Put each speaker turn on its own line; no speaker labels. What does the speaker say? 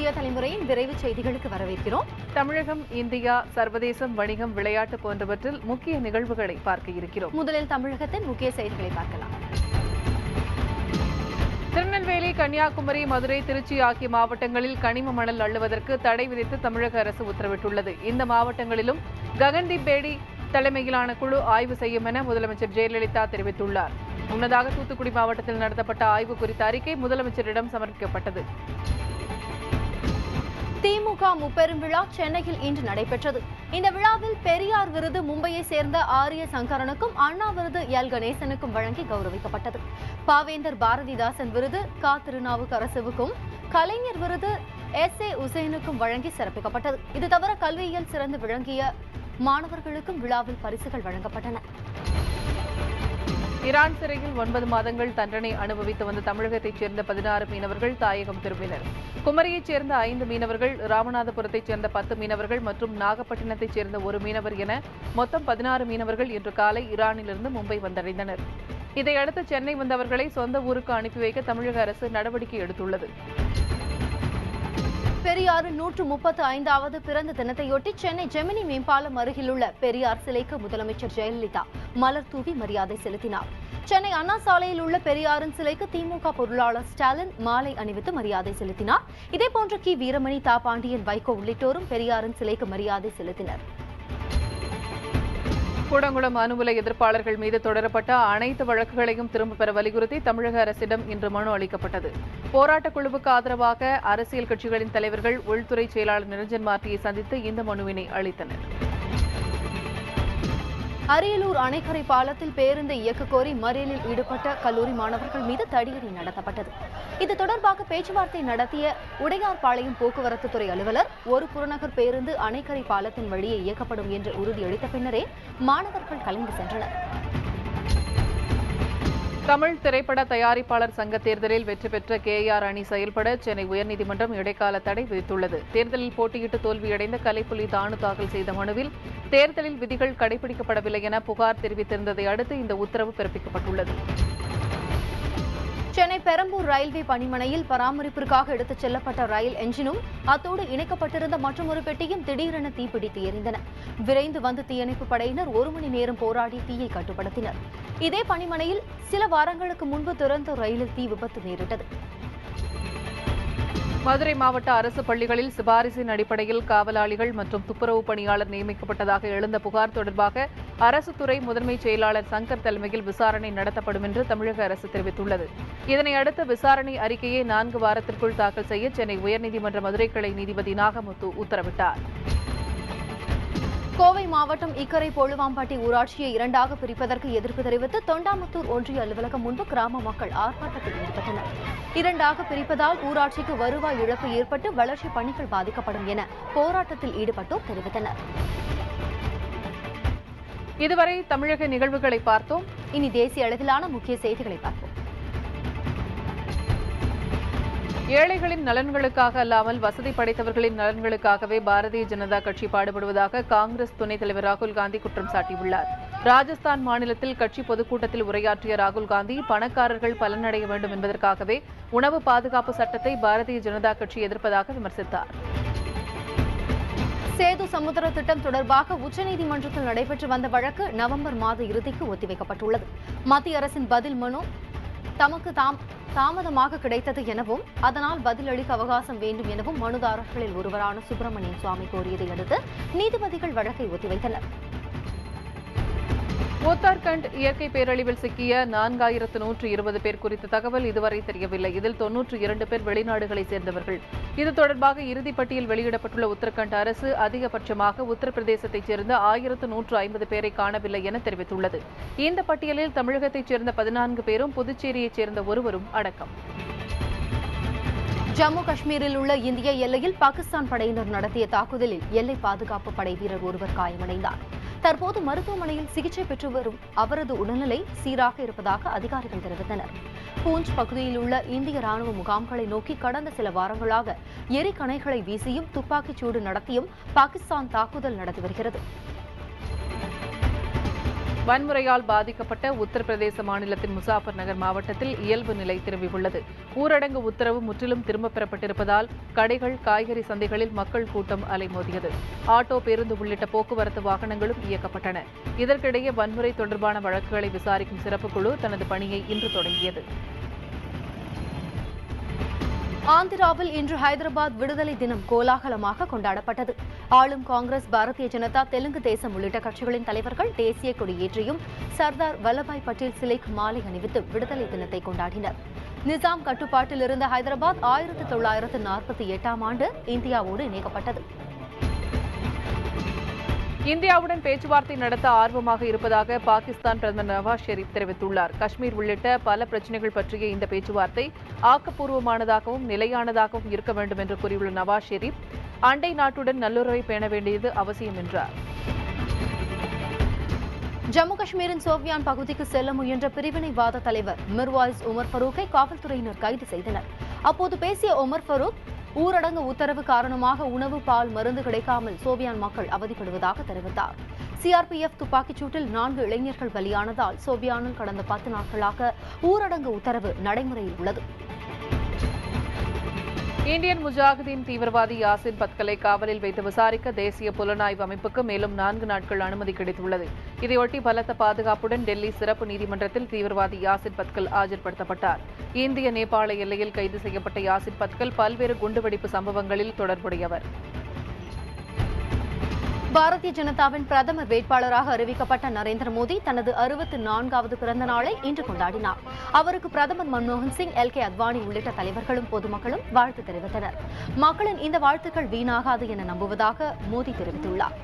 புதிய தலைமுறையின் விரைவு செய்திகளுக்கு வரவேற்கிறோம்.
தமிழகம், இந்தியா, சர்வதேசம், வணிகம், விளையாட்டு போன்றவற்றில் முக்கிய நிகழ்வுகளை பார்க்க இருக்கிறோம்.
முதலில் தமிழகத்தின் முக்கிய செய்திகளை பார்க்கலாம்.
திருநெல்வேலி, கன்னியாகுமரி, மதுரை, திருச்சி ஆகிய மாவட்டங்களில் கனிம மணல் அள்ளுவதற்கு தடை விதித்து தமிழக அரசு உத்தரவிட்டுள்ளது. இந்த மாவட்டங்களிலும் ககன்தீப் பேடி தலைமையிலான குழு ஆய்வு செய்யும் என முதலமைச்சர் ஜெயலலிதா தெரிவித்துள்ளார். முன்னதாக தூத்துக்குடி மாவட்டத்தில் நடத்தப்பட்ட ஆய்வு குறித்த அறிக்கை முதலமைச்சரிடம் சமர்ப்பிக்கப்பட்டது.
திமுக முப்பெரும் விழா சென்னையில் இன்று நடைபெற்றது. இந்த விழாவில் பெரியார் விருது மும்பையை சேர்ந்த ஆரிய சங்கரனுக்கும், அண்ணா விருது எல் கணேசனுக்கும் வழங்கி கௌரவிக்கப்பட்டது. பாவேந்தர் பாரதிதாசன் விருது கா திருநாவுக்கரசுவுக்கும், கலைஞர் விருது எஸ் ஏ உசேனுக்கும் வழங்கி சிறப்பிக்கப்பட்டது. இது தவிர கல்வியில் சிறந்து விளங்கிய மாணவர்களுக்கும் விழாவில் பரிசுகள் வழங்கப்பட்டன.
ஈரான் சிறையில் 9 மாதங்கள் தண்டனை அனுபவித்து வந்த தமிழகத்தைச் சேர்ந்த 16 மீனவர்கள் தாயகம் திரும்பினர். குமரியைச் சேர்ந்த 5 மீனவர்கள், ராமநாதபுரத்தைச் சேர்ந்த 10 மீனவர்கள் மற்றும் நாகப்பட்டினத்தைச் சேர்ந்த 1 மீனவர் என மொத்தம் 16 மீனவர்கள் இன்று காலை ஈரானிலிருந்து மும்பை வந்தடைந்தனர். இதையடுத்து சென்னை வந்தவர்களை சொந்த ஊருக்கு அனுப்பி வைக்க தமிழக அரசு நடவடிக்கை எடுத்துள்ளது.
பெரியாரின் 135வது பிறந்த தினத்தையொட்டி சென்னை ஜெமினி மேம்பாலம் அருகிலுள்ள பெரியார் சிலைக்கு முதலமைச்சர் ஜெயலலிதா மலர் தூவி மரியாதை செலுத்தினார். சென்னை அண்ணா சாலையில் உள்ள பெரியாரின் சிலைக்கு திமுக பொருளாளர் ஸ்டாலின் மாலை அணிவித்து மரியாதை செலுத்தினார். இதேபோன்று கி வீரமணி, தா பாண்டியன், வைகோ உள்ளிட்டோரும் பெரியாரின் சிலைக்கு மரியாதை செலுத்தினர்.
கூடங்குளம் அணுவுலை எதிர்ப்பாளர்கள் மீது தொடரப்பட்ட அனைத்து வழக்குகளையும் திரும்பப் பெற வலியுறுத்தி தமிழக அரசிடம் இன்று மனு அளிக்கப்பட்டது. போராட்டக் குழுவுக்கு ஆதரவாக அரசியல் கட்சிகளின் தலைவர்கள் உள்துறை செயலாளர் நிரஞ்சன் மார்டியை சந்தித்து இந்த மனுவினை அளித்தனர்.
அரியலூர் அணைக்கரை பாலத்தில் பேருந்தை இயக்க கோரி மறியலில் ஈடுபட்ட கல்லூரி மாணவர்கள் மீது தடியடி நடத்தப்பட்டது. இது தொடர்பாக பேச்சுவார்த்தை நடத்திய உடையார்பாளையம் போக்குவரத்து துறை அலுவலர், ஒரு புறநகர் பேருந்து அணைக்கரை பாலத்தின் வழியே இயக்கப்படும் என்று உறுதியளித்த பின்னரே மாணவர்கள் கலைந்து சென்றனர்.
தமிழ் திரைப்பட தயாரிப்பாளர் சங்க தேர்தலில் வெற்றி பெற்ற KR அணி செயல்பட சென்னை உயர்நீதிமன்றம் இடைக்கால தடை விதித்துள்ளது. தேர்தலில் போட்டியிட்டு தோல்வியடைந்த கலைப்புலி தானு தாக்கல் செய்த மனுவில் தேர்தலில் விதிகள் கடைபிடிக்கப்படவில்லை என புகார் தெரிவித்திருந்ததை அடுத்து இந்த உத்தரவு பிறப்பிக்கப்பட்டுள்ளது.
சென்னை பெரம்பூர் ரயில்வே பணிமனையில் பராமரிப்பிற்காக எடுத்துச் செல்லப்பட்ட ரயில் என்ஜினும் அத்தோடு இணைக்கப்பட்டிருந்த மற்றொரு பெட்டியும் திடீரென தீப்பிடித்து எரிந்தன. விரைந்து வந்த தீயணைப்பு படையினர் 1 மணி நேரம் போராடி தீயை கட்டுப்படுத்தினர். இதே பணிமனையில் சில வாரங்களுக்கு முன்பு திறந்த ரயிலில் தீ விபத்து நேரிட்டது.
மதுரை மாவட்ட அரசு பள்ளிகளில் சிபாரிசின் அடிப்படையில் காவலாளிகள் மற்றும் துப்புரவு பணியாளர் நியமிக்கப்பட்டதாக எழுந்த புகார் தொடர்பாக அரசு துறை முதன்மைச் செயலாளர் சங்கர் தலைமையில் விசாரணை நடத்தப்படும் என்று தமிழக அரசு தெரிவித்துள்ளது. இதனையடுத்து விசாரணை அறிக்கையை 4 வாரத்திற்குள் தாக்கல் செய்ய சென்னை உயர்நீதிமன்ற மதுரை கிளை நீதிபதி நாகமுத்து உத்தரவிட்டார்.
கோவை மாவட்டம் இக்கரை போழுவாம்பட்டி ஊராட்சியை 2ஆக பிரிப்பதற்கு எதிர்ப்பு தெரிவித்து தொண்டாமுத்தூர் ஒன்றிய அலுவலகம் முன்பு கிராம மக்கள் ஆர்ப்பாட்டத்தில் ஈடுபட்டனர். 2ஆக பிரிப்பதால் ஊராட்சிக்கு வருவாய் இழப்பு ஏற்பட்டு வளர்ச்சி பணிகள் பாதிக்கப்படும் என போராட்டத்தில் ஈடுபட்டோர் தெரிவித்தனர்.
இதுவரை தமிழக நிகழ்வுகளை பார்த்தோம்.
இனி தேசிய அளவிலான முக்கிய செய்திகளை பார்ப்போம்.
ஏழைகளின் நலன்களுக்காக அல்லாமல் வசதி படைத்தவர்களின் நலன்களுக்காகவே பாரதிய ஜனதா கட்சி பாடுபடுவதாக காங்கிரஸ் துணைத் தலைவர் ராகுல் காந்தி குற்றம் சாட்டியுள்ளார். ராஜஸ்தான் மாநிலத்தில் கட்சி பொதுக்கூட்டத்தில் உரையாற்றிய ராகுல் காந்தி, பணக்காரர்கள் பலனடைய வேண்டும் என்பதற்காகவே உணவு பாதுகாப்பு சட்டத்தை பாரதிய ஜனதா கட்சி எதிர்ப்பதாக விமர்சித்தார்.
சேது சமுத்திர திட்டம் தொடர்பாக உச்சநீதிமன்றத்தில் நடைபெற்று வந்த வழக்கு நவம்பர் மாத இறுதிக்கு ஒத்திவைக்கப்பட்டுள்ளது. மத்திய அரசின் பதில் மனு தமக்கு தாமதமாக கிடைத்தது எனவும், அதனால் பதிலளிக்க அவகாசம் வேண்டும் எனவும் மனுதாரர்களில் ஒருவரான சுப்பிரமணியன் சுவாமி கோரியதை அடுத்து நீதிபதிகள் வழக்கை ஒத்திவைத்தனர்.
உத்தராகண்ட் இயற்கை பேரழிவில் சிக்கிய 4120 பேர் குறித்த தகவல் இதுவரை தெரியவில்லை. இதில் 92 பேர் வெளிநாடுகளைச் சேர்ந்தவர்கள். இது தொடர்பாக இறுதிப்பட்டியல் வெளியிடப்பட்டுள்ள உத்தராகண்ட் அரசு அதிகபட்சமாக உத்தரப்பிரதேசத்தைச் சேர்ந்த 1150 பேரை காணவில்லை என தெரிவித்துள்ளது. இந்த பட்டியலில் தமிழகத்தைச் சேர்ந்த 14 பேரும் புதுச்சேரியைச் சேர்ந்த ஒருவரும் அடக்கம்.
ஜம்மு காஷ்மீரில் உள்ள இந்திய எல்லையில் பாகிஸ்தான் படையினர் நடத்திய தாக்குதலில் எல்லை பாதுகாப்பு படை வீரர் ஒருவர் காயமடைந்தார். தற்போது மருத்துவமனையில் சிகிச்சை பெற்று வரும் அவரது உடல்நிலை சீராக இருப்பதாக அதிகாரிகள் தெரிவித்தனர். பூஞ்ச் பகுதியில் உள்ள இந்திய ராணுவ முகாம்களை நோக்கி கடந்த சில வாரங்களாக எரிகணைகளை வீசியும் துப்பாக்கிச் சூடு நடத்தியும் பாகிஸ்தான் தாக்குதல் நடத்தி வருகிறது.
வன்முறையால் பாதிக்கப்பட்ட உத்தரப்பிரதேச மாநிலத்தின் முசாஃபர் நகர் மாவட்டத்தில் இயல்பு நிலை திரும்பியுள்ளது. ஊரடங்கு உத்தரவு முற்றிலும் திரும்பப் பெறப்பட்டிருப்பதால் கடைகள், காய்கறி சந்தைகளில் மக்கள் கூட்டம் அலைமோதியது. ஆட்டோ, பேருந்து உள்ளிட்ட போக்குவரத்து வாகனங்களும் இயக்கப்பட்டன. இதற்கிடையே வன்முறை தொடர்பான வழக்குகளை விசாரிக்கும் சிறப்பு குழு தனது பணியை இன்று தொடங்கியது.
ஆந்திராவில் இன்று ஹைதராபாத் விடுதலை தினம் கோலாகலமாக கொண்டாடப்பட்டது. ஆளும் காங்கிரஸ், பாரதிய ஜனதா, தெலுங்கு தேசம் உள்ளிட்ட கட்சிகளின் தலைவர்கள் தேசிய கொடியேற்றியும் சர்தார் வல்லபாய் பட்டேல் சிலைக்கு மாலை அணிவித்து விடுதலை தினத்தை கொண்டாடினர். நிசாம் கட்டுப்பாட்டில் இருந்த ஹைதராபாத் 1948ஆம் ஆண்டு இந்தியாவோடு இணைக்கப்பட்டது.
இந்தியாவுடன் பேச்சுவார்த்தை நடத்த ஆர்வமாக இருப்பதாக பாகிஸ்தான் பிரதமர் நவாஸ் ஷெரீப் தெரிவித்துள்ளார். காஷ்மீர் உள்ளிட்ட பல பிரச்சினைகள் பற்றிய இந்த பேச்சுவார்த்தை ஆக்கப்பூர்வமானதாகவும் நிலையானதாகவும் இருக்க வேண்டும் என்று கூறியுள்ள நவாஸ் ஷெரீப், அண்டை நாட்டுடன் நல்லுறவை பேண வேண்டியது அவசியம் என்றார்.
ஜம்மு காஷ்மீரின் சோபியான் பகுதிக்கு செல்ல முயன்ற பிரிவினைவாத தலைவர் மிர்வாயிஸ் உமர் ஃபரூக்கை காவல்துறையினர் கைது செய்தனர். அப்போது பேசிய உமர் ஃபரூக், ஊரடங்கு உத்தரவு காரணமாக உணவு, பால், மருந்து கிடைக்காமல் சோபியான் மக்கள் அவதிப்படுவதாக தெரிவித்தார். சிஆர்பிஎஃப் துப்பாக்கிச் சூட்டில் 4 இளைஞர்கள் பலியானதால் சோபியானில் கடந்த 10 நாட்களாக ஊரடங்கு உத்தரவு நடைமுறையில் உள்ளது.
இந்தியன் முஜாஹிதீன் தீவிரவாதி யாசின் பத்கலை காவலில் வைத்து விசாரிக்க தேசிய புலனாய்வு அமைப்புக்கு மேலும் 4 நாட்கள் அனுமதி கிடைத்துள்ளது. இதையொட்டி பலத்த பாதுகாப்புடன் டெல்லி சிறப்பு நீதிமன்றத்தில் தீவிரவாதி யாசின் பத்கல் ஆஜர்படுத்தப்பட்டார். இந்திய, நேபாள எல்லையில் கைது செய்யப்பட்ட யாசின் பத்கல் பல்வேறு குண்டுவெடிப்பு சம்பவங்களில் தொடர்புடையவர்.
பாரதிய ஜனதாவின் பிரதமர் வேட்பாளராக அறிவிக்கப்பட்ட நரேந்திர மோடி தனது 64வது பிறந்த நாளை இன்று கொண்டாடினார். அவருக்கு பிரதமர் மன்மோகன் சிங், LK அத்வானி உள்ளிட்ட தலைவர்களும் பொதுமக்களும் வாழ்த்து தெரிவித்தனர். மக்களின் இந்த வாழ்த்துக்கள் வீணாகாது என நம்புவதாக மோடி தெரிவித்துள்ளார்.